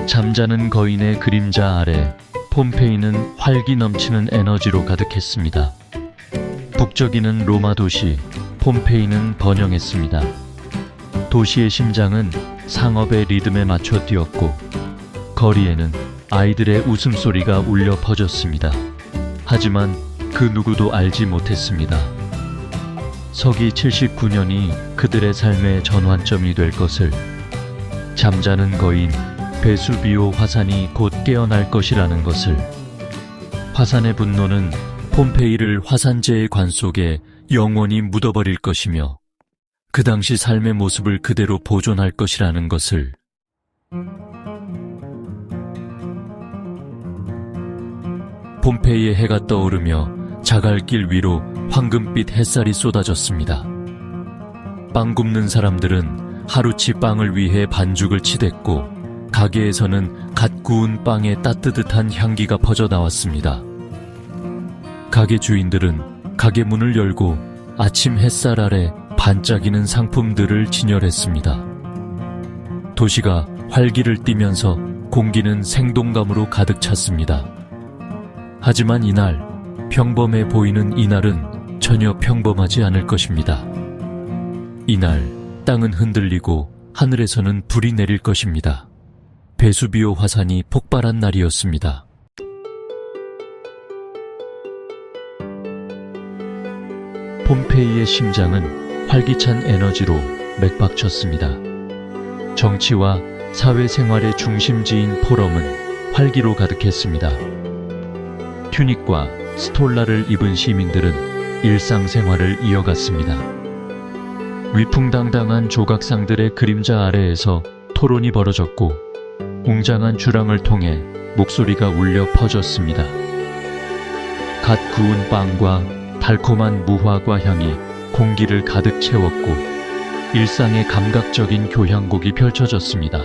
잠자는 거인의 그림자 아래 폼페이는 활기 넘치는 에너지로 가득했습니다. 북적이는 로마 도시 폼페이는 번영했습니다. 도시의 심장은 상업의 리듬에 맞춰 뛰었고 거리에는 아이들의 웃음소리가 울려 퍼졌습니다. 하지만 그 누구도 알지 못했습니다. 서기 79년이 그들의 삶의 전환점이 될 것을. 잠자는 거인 베수비오 화산이 곧 깨어날 것이라는 것을. 화산의 분노는 폼페이를 화산재의 관 속에 영원히 묻어버릴 것이며 그 당시 삶의 모습을 그대로 보존할 것이라는 것을. 폼페이의 해가 떠오르며 자갈길 위로 황금빛 햇살이 쏟아졌습니다. 빵 굽는 사람들은 하루치 빵을 위해 반죽을 치댔고 가게에서는 갓 구운 빵의 따뜻한 향기가 퍼져나왔습니다. 가게 주인들은 가게 문을 열고 아침 햇살 아래 반짝이는 상품들을 진열했습니다. 도시가 활기를 띠면서 공기는 생동감으로 가득 찼습니다. 하지만 이날, 평범해 보이는 이날은 전혀 평범하지 않을 것입니다. 이날 땅은 흔들리고 하늘에서는 불이 내릴 것입니다. 베수비오 화산이 폭발한 날이었습니다. 폼페이의 심장은 활기찬 에너지로 맥박쳤습니다. 정치와 사회생활의 중심지인 포럼은 활기로 가득했습니다. 튜닉과 스톨라를 입은 시민들은 일상생활을 이어갔습니다. 위풍당당한 조각상들의 그림자 아래에서 토론이 벌어졌고 웅장한 주랑을 통해 목소리가 울려 퍼졌습니다. 갓 구운 빵과 달콤한 무화과 향이 공기를 가득 채웠고 일상의 감각적인 교향곡이 펼쳐졌습니다.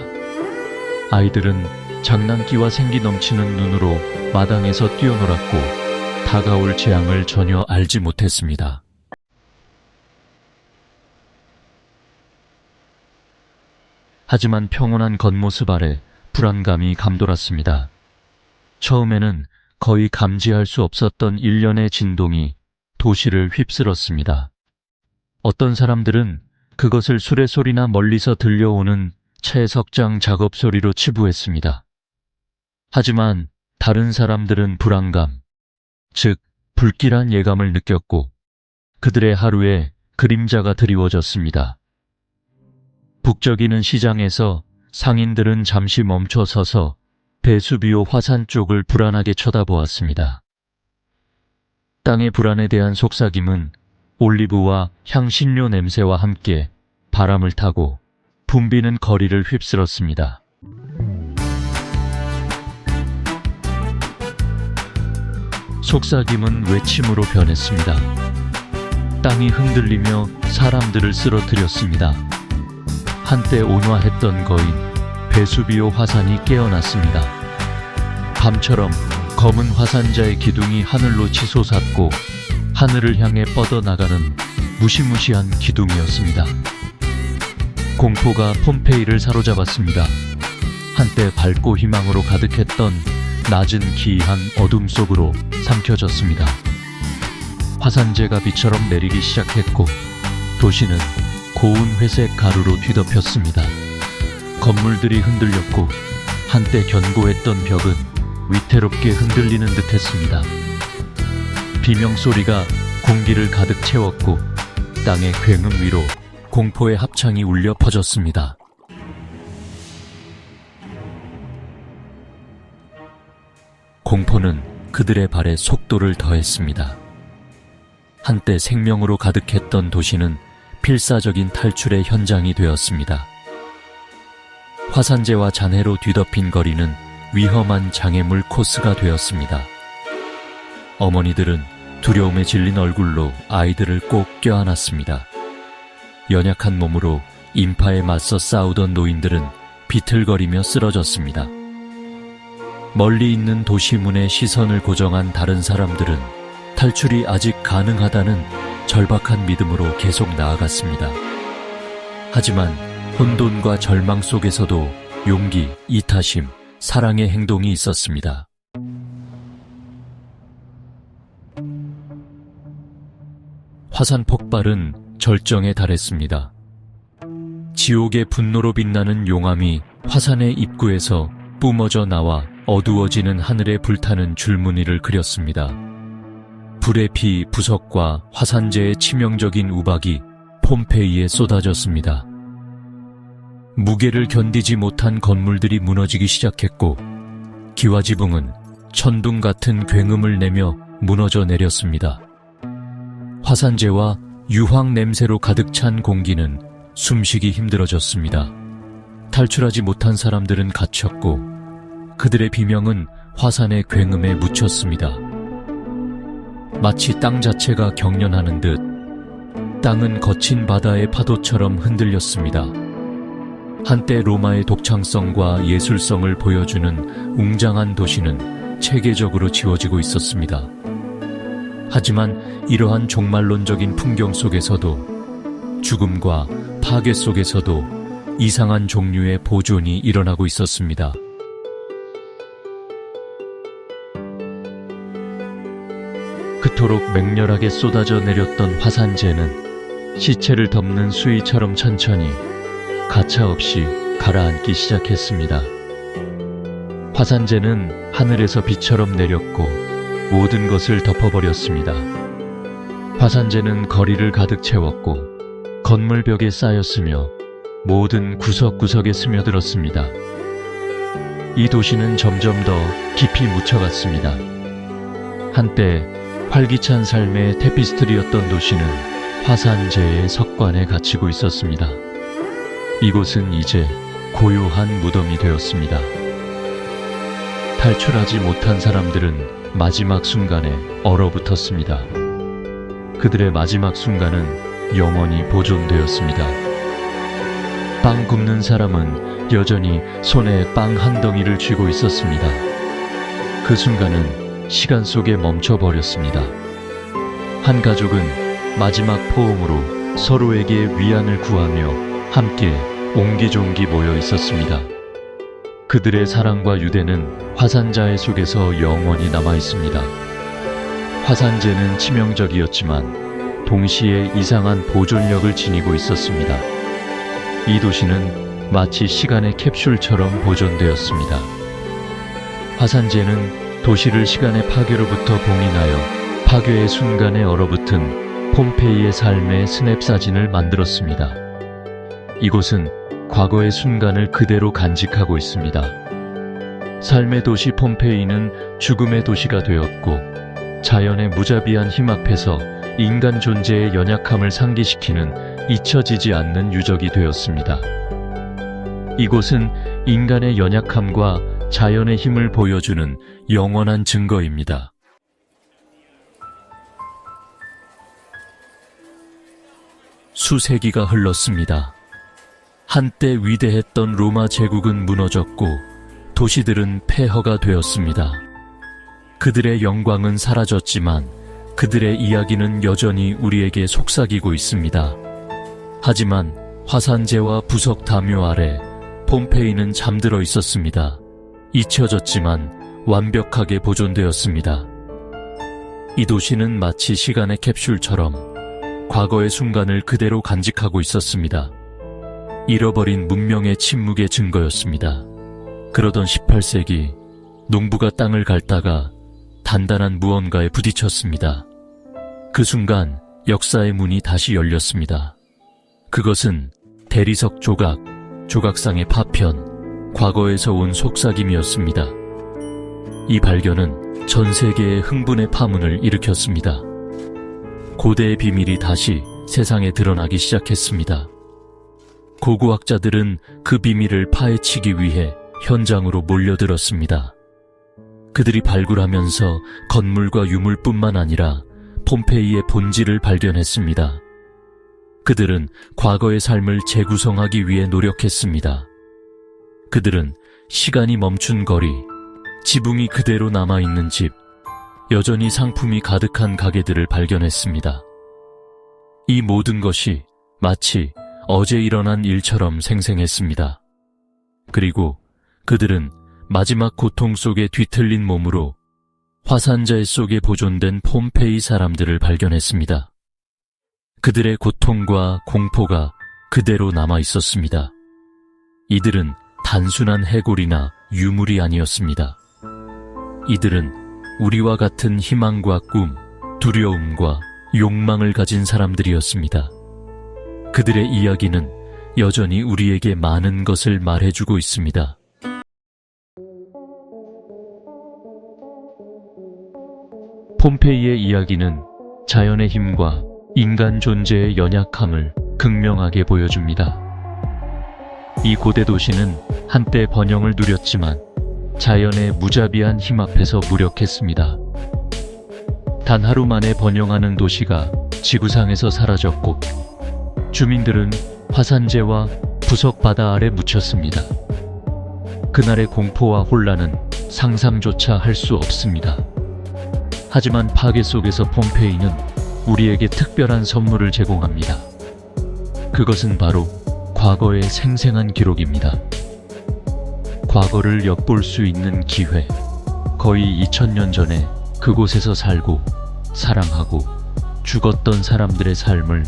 아이들은 장난기와 생기 넘치는 눈으로 마당에서 뛰어놀았고 다가올 재앙을 전혀 알지 못했습니다. 하지만 평온한 겉모습 아래 불안감이 감돌았습니다. 처음에는 거의 감지할 수 없었던 일련의 진동이 도시를 휩쓸었습니다. 어떤 사람들은 그것을 수레소리나 멀리서 들려오는 채석장 작업 소리로 치부했습니다. 하지만 다른 사람들은 불안감, 즉 불길한 예감을 느꼈고 그들의 하루에 그림자가 드리워졌습니다. 북적이는 시장에서 상인들은 잠시 멈춰 서서 베수비오 화산 쪽을 불안하게 쳐다보았습니다. 땅의 불안에 대한 속삭임은 올리브와 향신료 냄새와 함께 바람을 타고 붐비는 거리를 휩쓸었습니다. 속삭임은 외침으로 변했습니다. 땅이 흔들리며 사람들을 쓰러뜨렸습니다. 한때 온화했던 거인 베수비오 화산이 깨어났습니다. 밤처럼 검은 화산자의 기둥이 하늘로 치솟았고 하늘을 향해 뻗어나가는 무시무시한 기둥이었습니다. 공포가 폼페이를 사로잡았습니다. 한때 밝고 희망으로 가득했던 낮은 기이한 어둠 속으로 삼켜졌습니다. 화산재가 비처럼 내리기 시작했고 도시는 고운 회색 가루로 뒤덮였습니다. 건물들이 흔들렸고 한때 견고했던 벽은 위태롭게 흔들리는 듯했습니다. 비명소리가 공기를 가득 채웠고 땅의 굉음 위로 공포의 합창이 울려 퍼졌습니다. 공포는 그들의 발에 속도를 더했습니다. 한때 생명으로 가득했던 도시는 필사적인 탈출의 현장이 되었습니다. 화산재와 잔해로 뒤덮인 거리는 위험한 장애물 코스가 되었습니다. 어머니들은 두려움에 질린 얼굴로 아이들을 꼭 껴안았습니다. 연약한 몸으로 인파에 맞서 싸우던 노인들은 비틀거리며 쓰러졌습니다. 멀리 있는 도시문에 시선을 고정한 다른 사람들은 탈출이 아직 가능하다는 절박한 믿음으로 계속 나아갔습니다. 하지만 혼돈과 절망 속에서도 용기, 이타심, 사랑의 행동이 있었습니다. 화산 폭발은 절정에 달했습니다. 지옥의 분노로 빛나는 용암이 화산의 입구에서 뿜어져 나와 어두워지는 하늘에 불타는 줄무늬를 그렸습니다. 불의 피 부석과 화산재의 치명적인 우박이 폼페이에 쏟아졌습니다. 무게를 견디지 못한 건물들이 무너지기 시작했고 기와지붕은 천둥 같은 굉음을 내며 무너져 내렸습니다. 화산재와 유황 냄새로 가득 찬 공기는 숨쉬기 힘들어졌습니다. 탈출하지 못한 사람들은 갇혔고 그들의 비명은 화산의 굉음에 묻혔습니다. 마치 땅 자체가 경련하는 듯 땅은 거친 바다의 파도처럼 흔들렸습니다. 한때 로마의 독창성과 예술성을 보여주는 웅장한 도시는 체계적으로 지워지고 있었습니다. 하지만 이러한 종말론적인 풍경 속에서도 죽음과 파괴 속에서도 이상한 종류의 보존이 일어나고 있었습니다. 그토록 맹렬하게 쏟아져 내렸던 화산재는 시체를 덮는 수위처럼 천천히 가차없이 가라앉기 시작했습니다. 화산재는 하늘에서 비처럼 내렸고 모든 것을 덮어버렸습니다. 화산재는 거리를 가득 채웠고 건물벽에 쌓였으며 모든 구석구석에 스며들었습니다. 이 도시는 점점 더 깊이 묻혀갔습니다. 한때 활기찬 삶의 테피스트리였던 도시는 화산재의 석관에 갇히고 있었습니다. 이곳은 이제 고요한 무덤이 되었습니다. 탈출하지 못한 사람들은 마지막 순간에 얼어붙었습니다. 그들의 마지막 순간은 영원히 보존되었습니다. 빵 굽는 사람은 여전히 손에 빵 한 덩이를 쥐고 있었습니다. 그 순간은 시간 속에 멈춰버렸습니다. 한 가족은 마지막 포옹으로 서로에게 위안을 구하며 함께 옹기종기 모여 있었습니다. 그들의 사랑과 유대는 화산자의 속에서 영원히 남아 있습니다. 화산재는 치명적이었지만 동시에 이상한 보존력을 지니고 있었습니다. 이 도시는 마치 시간의 캡슐처럼 보존되었습니다. 화산재는 도시를 시간의 파괴로부터 봉인하여 파괴의 순간에 얼어붙은 폼페이의 삶의 스냅사진을 만들었습니다. 이곳은 과거의 순간을 그대로 간직하고 있습니다. 삶의 도시 폼페이는 죽음의 도시가 되었고 자연의 무자비한 힘 앞에서 인간 존재의 연약함을 상기시키는 잊혀지지 않는 유적이 되었습니다. 이곳은 인간의 연약함과 자연의 힘을 보여주는 영원한 증거입니다. 수세기가 흘렀습니다. 한때 위대했던 로마 제국은 무너졌고 도시들은 폐허가 되었습니다. 그들의 영광은 사라졌지만 그들의 이야기는 여전히 우리에게 속삭이고 있습니다. 하지만 화산재와 부석 다묘 아래 폼페이는 잠들어 있었습니다. 잊혀졌지만 완벽하게 보존되었습니다. 이 도시는 마치 시간의 캡슐처럼 과거의 순간을 그대로 간직하고 있었습니다. 잃어버린 문명의 침묵의 증거였습니다. 그러던 18세기, 농부가 땅을 갈다가 단단한 무언가에 부딪혔습니다. 그 순간 역사의 문이 다시 열렸습니다. 그것은 대리석 조각, 조각상의 파편, 과거에서 온 속삭임이었습니다. 이 발견은 전 세계의 흥분의 파문을 일으켰습니다. 고대의 비밀이 다시 세상에 드러나기 시작했습니다. 고고학자들은 그 비밀을 파헤치기 위해 현장으로 몰려들었습니다. 그들이 발굴하면서 건물과 유물뿐만 아니라 폼페이의 본질을 발견했습니다. 그들은 과거의 삶을 재구성하기 위해 노력했습니다. 그들은 시간이 멈춘 거리, 지붕이 그대로 남아있는 집, 여전히 상품이 가득한 가게들을 발견했습니다. 이 모든 것이 마치 어제 일어난 일처럼 생생했습니다. 그리고 그들은 마지막 고통 속에 뒤틀린 몸으로 화산재 속에 보존된 폼페이 사람들을 발견했습니다. 그들의 고통과 공포가 그대로 남아 있었습니다. 이들은 단순한 해골이나 유물이 아니었습니다. 이들은 우리와 같은 희망과 꿈, 두려움과 욕망을 가진 사람들이었습니다. 그들의 이야기는 여전히 우리에게 많은 것을 말해주고 있습니다. 폼페이의 이야기는 자연의 힘과 인간 존재의 연약함을 극명하게 보여줍니다. 이 고대 도시는 한때 번영을 누렸지만 자연의 무자비한 힘 앞에서 무력했습니다. 단 하루 만에 번영하는 도시가 지구상에서 사라졌고 주민들은 화산재와 부석 바다 아래 묻혔습니다. 그날의 공포와 혼란은 상상조차 할 수 없습니다. 하지만 파괴 속에서 폼페이는 우리에게 특별한 선물을 제공합니다. 그것은 바로 과거의 생생한 기록입니다. 과거를 엿볼 수 있는 기회, 거의 2000년 전에 그곳에서 살고 사랑하고 죽었던 사람들의 삶을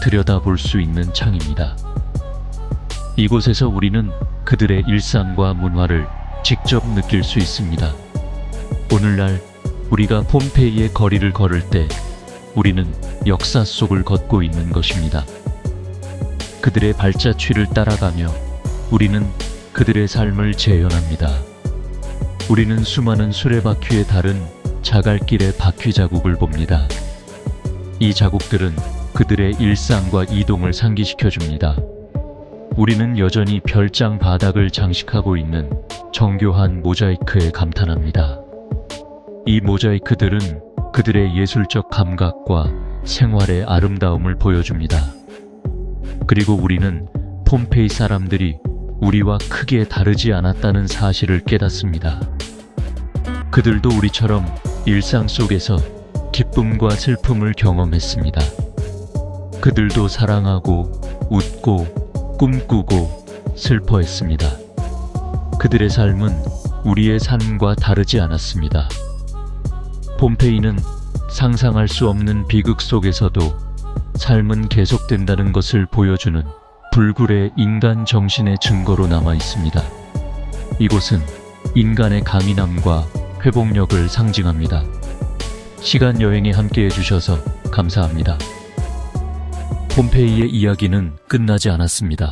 들여다볼 수 있는 창입니다. 이곳에서 우리는 그들의 일상과 문화를 직접 느낄 수 있습니다. 오늘날 우리가 폼페이의 거리를 걸을 때 우리는 역사 속을 걷고 있는 것입니다. 그들의 발자취를 따라가며 우리는 그들의 삶을 재현합니다. 우리는 수많은 수레바퀴에 다른 자갈길의 바퀴 자국을 봅니다. 이 자국들은 그들의 일상과 이동을 상기시켜줍니다. 우리는 여전히 별장 바닥을 장식하고 있는 정교한 모자이크에 감탄합니다. 이 모자이크들은 그들의 예술적 감각과 생활의 아름다움을 보여줍니다. 그리고 우리는 폼페이 사람들이 우리와 크게 다르지 않았다는 사실을 깨닫습니다. 그들도 우리처럼 일상 속에서 기쁨과 슬픔을 경험했습니다. 그들도 사랑하고 웃고 꿈꾸고 슬퍼했습니다. 그들의 삶은 우리의 삶과 다르지 않았습니다. 폼페이는 상상할 수 없는 비극 속에서도 삶은 계속된다는 것을 보여주는 불굴의 인간 정신의 증거로 남아 있습니다. 이곳은 인간의 강인함과 회복력을 상징합니다. 시간 여행에 함께 해주셔서 감사합니다. 폼페이의 이야기는 끝나지 않았습니다.